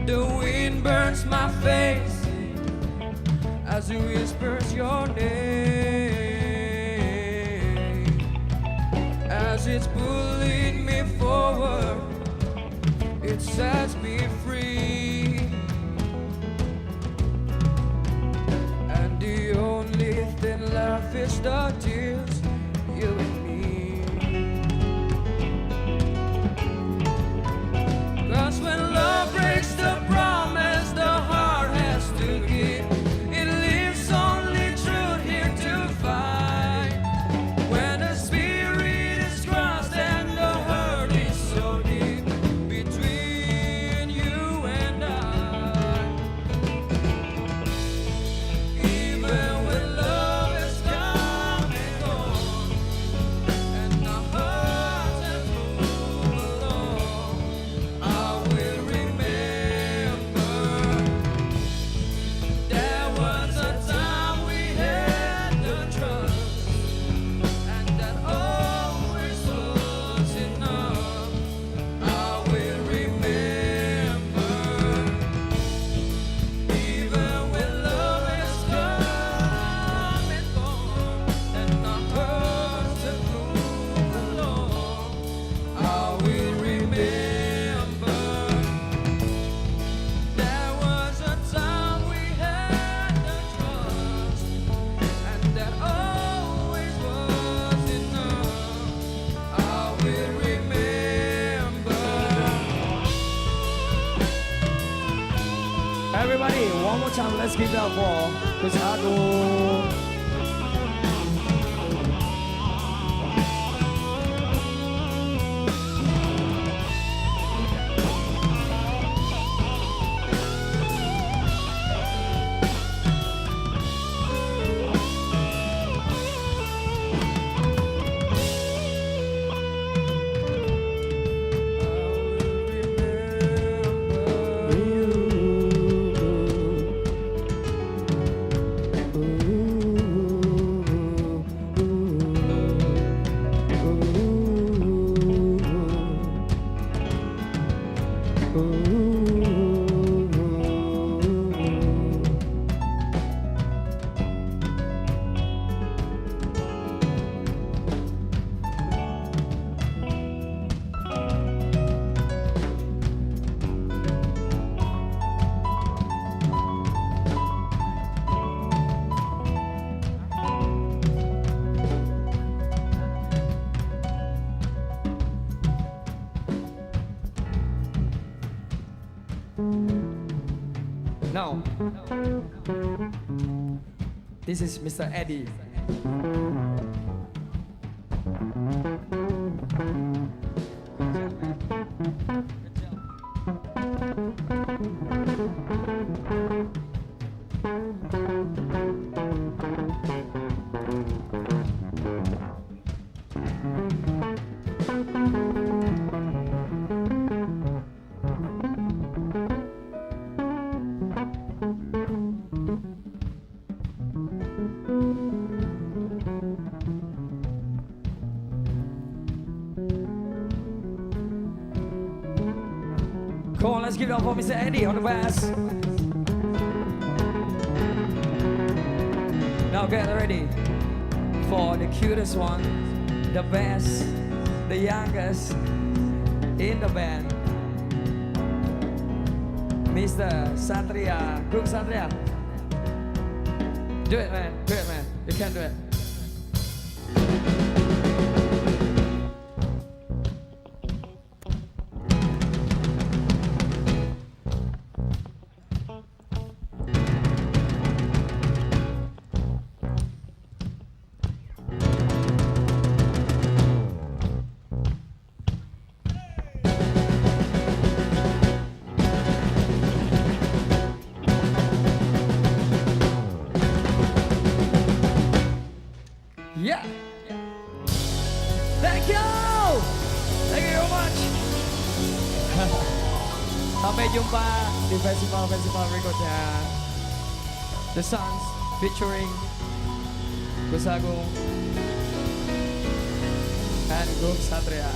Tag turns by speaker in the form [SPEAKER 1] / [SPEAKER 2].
[SPEAKER 1] The wind burns my face as it whispers your name. As it's pulling me forward, it sets me free. And the only thing left is the tears, you and me. 'Cause when love breaks the promise the heart has to keep, it leaves only truth here to find. When the spirit is crossed and the hurt is so deep between you and I. Even when love is come and gone and our hearts have moved along, I will remember there was a time we had the trust, and that always was enough. I will remember, even when love has come and gone, and our hearts have moved along. I will remember there was a time we had the trust, and that always was enough. I will remember.
[SPEAKER 2] Everybody, one more time, let's give it up for Sanur. Now, this is Mr. Eddie. Come on, let's give it up for Mr. Eddie on the bass. Now get ready for the cutest one, the best, the youngest in the band, Mr. Satria. Group Satria. Do it, man. Do it, man. You can do it. Yeah. Thank you. Thank you very much. Sampai jumpa di festival berikutnya. The Suns featuring Gus Agung and Group Satria.